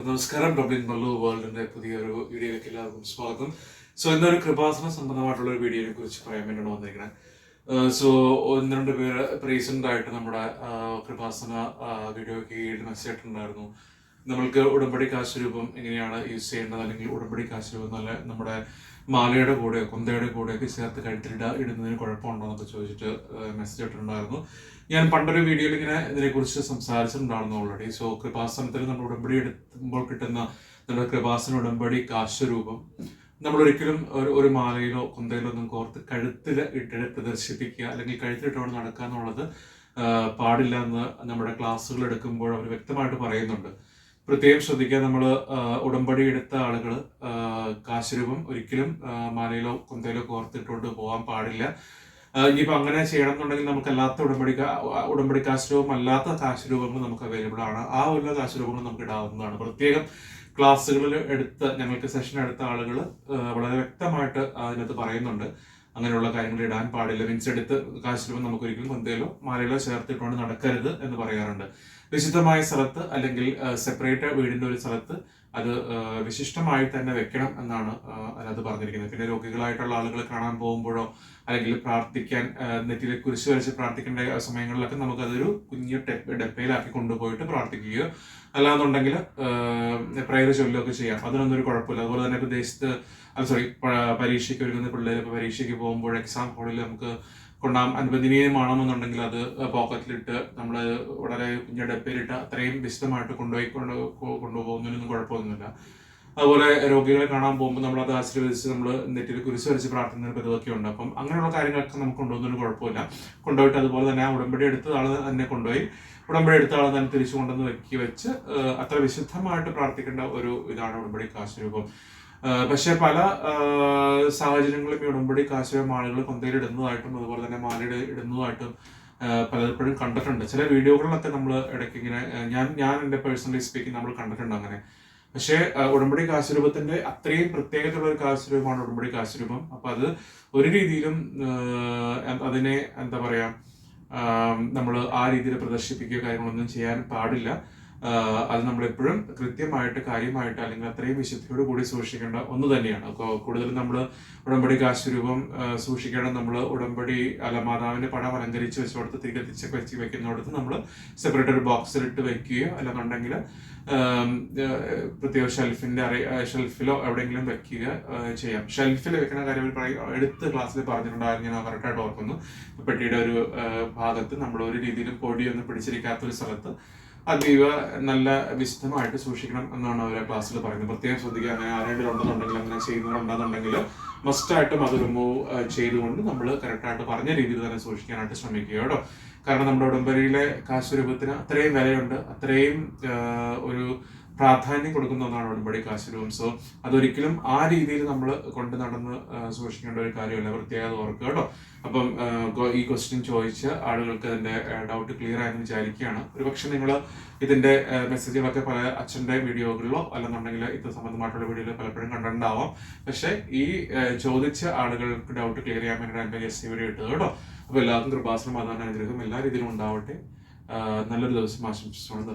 നമസ്കാരം. ഡബ്ലിൻ മല്ലു വേൾഡിന്റെ പുതിയൊരു വീഡിയോയിലേക്ക് എല്ലാവർക്കും സ്വാഗതം. ഇന്നൊരു കൃപാസന സംബന്ധമായിട്ടുള്ള ഒരു വീഡിയോയെ കുറിച്ച് പറയാൻ വേണ്ടിയാണ് വന്നിരിക്കുന്നത്. ഒന്ന് രണ്ട് പേര് റീസെന്റ് ആയിട്ട് നമ്മുടെ കൃപാസന വീഡിയോയ്ക്ക് കീഴിൽ മെസ്സേജ് ഇട്ടിട്ടുണ്ടായിരുന്നു. നമ്മൾക്ക് ഉടമ്പടി കാശുരൂപം എങ്ങനെയാണ് യൂസ് ചെയ്യേണ്ടത്, അല്ലെങ്കിൽ ഉടമ്പടി കാശുരൂപം നല്ല നമ്മുടെ മാലയുടെ കൂടെ കൊന്തയുടെ കൂടെയൊക്കെ ചേർത്ത് ഇടുന്നതിന് കുഴപ്പമുണ്ടോ എന്നൊക്കെ ചോദിച്ചിട്ട് മെസ്സേജ് ഇട്ടിട്ടുണ്ടായിരുന്നു. ഞാൻ പണ്ടൊരു വീഡിയോയിൽ ഇങ്ങനെ ഇതിനെക്കുറിച്ച് സംസാരിച്ചിട്ടുണ്ടായിരുന്നു ഓൾറെഡി. കൃപാസനത്തിൽ നമ്മൾ ഉടമ്പടി എടുക്കുമ്പോൾ കിട്ടുന്ന നമ്മുടെ കൃപാസന ഉടമ്പടി കാശുരൂപം നമ്മൾ ഒരിക്കലും ഒരു മാലയിലോ കൊന്തയിലോ ഒന്നും കോർത്ത് കഴുത്തിൽ ഇട്ട് പ്രദർശിപ്പിക്കുക അല്ലെങ്കിൽ കഴുത്തിലിട്ടുകൊണ്ട് നടക്കുക എന്നുള്ളത് പാടില്ല എന്ന് നമ്മുടെ ക്ലാസ്സുകൾ എടുക്കുമ്പോൾ അവർ വ്യക്തമായിട്ട് പറയുന്നുണ്ട്. പ്രത്യേകം ശ്രദ്ധിക്കുക, നമ്മൾ ഉടമ്പടി എടുത്ത ആളുകൾ കാശുരൂപം ഒരിക്കലും മാലയിലോ കൊന്തയിലോ കോർത്തിട്ടുകൊണ്ട് പോകാൻ പാടില്ല. ഇനിയിപ്പോൾ അങ്ങനെ ചെയ്യണം എന്നുണ്ടെങ്കിൽ നമുക്ക് അല്ലാത്ത ഉടമ്പടി കാശുരൂപം അല്ലാത്ത കാശുരൂപങ്ങൾ നമുക്ക് അവൈലബിൾ ആണ്. ആ ഉള്ള കാശുരൂപങ്ങൾ നമുക്ക് ഇടാവുന്നതാണ്. പ്രത്യേകം ക്ലാസ്സുകളിൽ ഞങ്ങൾക്ക് സെഷൻ എടുത്ത ആളുകൾ വളരെ വ്യക്തമായിട്ട് അതിനകത്ത് പറയുന്നുണ്ട് അങ്ങനെയുള്ള കാര്യങ്ങൾ ഇടാൻ പാടില്ല. മീൻസ് എടുത്ത് കാശുരൂപം നമുക്ക് ഒരിക്കലും കൊന്തയിലോ മാലയിലോ ചേർത്തിട്ടുകൊണ്ട് നടക്കരുത് എന്ന് പറയാറുണ്ട്. വിശുദ്ധമായ സ്ഥലത്ത് അല്ലെങ്കിൽ സെപ്പറേറ്റ് വീടിന്റെ ഒരു സ്ഥലത്ത് അത് വിശിഷ്ടമായി തന്നെ വെക്കണം എന്നാണ് അതിനകത്ത് പറഞ്ഞിരിക്കുന്നത്. പിന്നെ രോഗികളായിട്ടുള്ള ആളുകളെ കാണാൻ പോകുമ്പോഴോ അല്ലെങ്കിൽ പ്രാർത്ഥിക്കാൻ നെറ്റിലെ കുരിശ് വരച്ച് പ്രാർത്ഥിക്കേണ്ട സമയങ്ങളിലൊക്കെ നമുക്കതൊരു കുഞ്ഞു ഡെപ്പയിലാക്കി കൊണ്ടുപോയിട്ട് പ്രാർത്ഥിക്കുകയോ അല്ലാന്നുണ്ടെങ്കിൽ പ്രയർ ചൊല്ലുകയൊക്കെ ചെയ്യാം. അതിനൊന്നും ഒരു കുഴപ്പമില്ല. അതുപോലെ തന്നെ വിദേശത്ത് പരീക്ഷയ്ക്ക് ഒരുങ്ങുന്ന പിള്ളേർ പരീക്ഷയ്ക്ക് പോകുമ്പോൾ എക്സാം ഹോളിൽ നമുക്ക് കൊണ്ടാൻ അനുവദനീയമാണെന്നുണ്ടെങ്കിൽ അത് പോക്കറ്റിലിട്ട് നമ്മൾ വളരെ കുഞ്ഞ ഡപ്പയിലിട്ട് അത്രയും വിശദമായിട്ട് കൊണ്ടുപോകുന്നതിനൊന്നും കുഴപ്പമൊന്നുമില്ല. അതുപോലെ രോഗികളെ കാണാൻ പോകുമ്പോൾ നമ്മൾ അത് ആശീർവദിച്ച് നമ്മൾ നെറ്റിൽ കുരിശ് വരച്ച് പ്രാർത്ഥിക്കുന്ന പതിവൊക്കെ ഉണ്ട്. അപ്പം അങ്ങനെയുള്ള കാര്യങ്ങളൊക്കെ നമുക്ക് കൊണ്ടുപോകുന്നതിന് കുഴപ്പമില്ല. കൊണ്ടുപോയിട്ട് അതുപോലെ തന്നെ ആ ഉടമ്പടി എടുത്ത ആൾ തന്നെ കൊണ്ടുപോയി ഉടമ്പടി എടുത്ത ആൾ തന്നെ തിരിച്ചു കൊണ്ടുവന്ന് വെച്ച് അത്ര വിശുദ്ധമായിട്ട് പ്രാർത്ഥിക്കേണ്ട ഒരു ഇതാണ് ഉടമ്പടി കാശുരൂപം. പക്ഷെ പല സാഹചര്യങ്ങളിലും ഈ ഉടമ്പടി കാശുരൂപം ആളുകൾ കൊന്തയിൽ ഇടുന്നതായിട്ടും അതുപോലെ തന്നെ മാലയുടെ ഇടുന്നതായിട്ടും പലപ്പോഴും കണ്ടിട്ടുണ്ട്. ചില വീഡിയോകളിലൊക്കെ നമ്മൾ ഇടയ്ക്ക് ഇങ്ങനെ ഞാൻ എൻ്റെ പേഴ്സണലി സ്പീക്കിംഗ് നമ്മൾ കണ്ടിട്ടുണ്ട് അങ്ങനെ. പക്ഷേ ഉടമ്പടി കാശുരൂപത്തിന്റെ അത്രയും പ്രത്യേകതയുള്ള ഒരു കാശുരൂപമാണ് ഉടമ്പടി കാശുരൂപം. അപ്പൊ അത് ഒരു രീതിയിലും അതിനെ എന്താ പറയാ നമ്മൾ ആ രീതിയിൽ പ്രദർശിപ്പിക്കുകയോ കാര്യങ്ങളൊന്നും ചെയ്യാൻ പാടില്ല. അത് നമ്മളെപ്പോഴും കൃത്യമായിട്ട് കാര്യമായിട്ട് അല്ലെങ്കിൽ അത്രയും വിശുദ്ധിയോട് കൂടി സൂക്ഷിക്കേണ്ട ഒന്ന് തന്നെയാണ്. കൂടുതലും നമ്മൾ ഉടമ്പടി കാശുരൂപം സൂക്ഷിക്കേണ്ടത് നമ്മൾ ഉടമ്പടി മാതാവിന്റെ പടം അലങ്കരിച്ച് വെച്ചോടത്ത് തിരികെത്തിച്ചൊക്കെ വെക്കുന്നിടത്ത് നമ്മൾ സെപ്പറേറ്റ് ഒരു ബോക്സിലിട്ട് വെക്കുകയോ അല്ലെന്നുണ്ടെങ്കിൽ പ്രത്യേക ഷെൽഫിലോ എവിടെയെങ്കിലും വെക്കുക ചെയ്യാം. ഷെൽഫിൽ വെക്കുന്ന കാര്യം എടുത്ത് ക്ലാസ്സിൽ പറഞ്ഞിട്ടുണ്ടായിരുന്നു, ഞാൻ കറക്റ്റായിട്ട് ഓർക്കുന്നു. പെട്ടിയുടെ ഒരു ഭാഗത്ത് നമ്മൾ ഒരു രീതിയിലും പൊടിയൊന്നും പിടിച്ചിരിക്കാത്തൊരു സ്ഥലത്ത് അതീവ നല്ല വിശുദ്ധമായിട്ട് സൂക്ഷിക്കണം എന്നാണ് അവരെ ക്ലാസ്സിൽ പറയുന്നത്. പ്രത്യേകം ശ്രദ്ധിക്കുക, അങ്ങനെ ആരെങ്കിലും ഉണ്ടെന്നുണ്ടെങ്കിൽ അങ്ങനെ ചെയ്യുന്നുണ്ടെന്നുണ്ടെങ്കിൽ മസ്റ്റായിട്ടും അത് റിമൂവ് ചെയ്തുകൊണ്ട് നമ്മൾ കറക്റ്റായിട്ട് പറഞ്ഞ രീതിയിൽ തന്നെ സൂക്ഷിക്കാനായിട്ട് ശ്രമിക്കുക കേട്ടോ. കാരണം നമ്മുടെ ഉടമ്പടിയിലെ കാശുരൂപത്തിന് അത്രയും വിലയുണ്ട്, അത്രയും ഒരു പ്രാധാന്യം കൊടുക്കുന്ന ഒന്നാണ് ഉടമ്പടി കാശുരൂപം. അതൊരിക്കലും ആ രീതിയിൽ നമ്മൾ കൊണ്ട് നടന്ന് സൂക്ഷിക്കേണ്ട ഒരു കാര്യമല്ല, പ്രത്യേകത ഓർക്കുക കേട്ടോ. അപ്പം ഈ ക്വസ്റ്റ്യൻ ചോദിച്ച ആളുകൾക്ക് അതിന്റെ ഡൗട്ട് ക്ലിയർ ആയെന്ന് വിചാരിക്കുകയാണ്. ഒരുപക്ഷെ നിങ്ങൾ ഇതിന്റെ മെസ്സേജുകളൊക്കെ പല അച്ഛന്റെ വീഡിയോകളിലോ അല്ലെന്നുണ്ടെങ്കിൽ ഇത് സംബന്ധമായിട്ടുള്ള വീഡിയോയിൽ പലപ്പോഴും കണ്ടിട്ടുണ്ടാവാം. പക്ഷെ ഈ ചോദിച്ച ആളുകൾക്ക് ഡൗട്ട് ക്ലിയർ ചെയ്യാൻ വേണ്ടിയിട്ടാണ് ഞാൻ വീഡിയോ ഇട്ടത് കേട്ടോ. അപ്പൊ എല്ലാവർക്കും കൃപാസനം മാതാവിന്റെ അനുഗ്രഹം എല്ലാ രീതിയിലും ഉണ്ടാവട്ടെ. നല്ലൊരു ദിവസം ആശംസിച്ചുകൊണ്ട്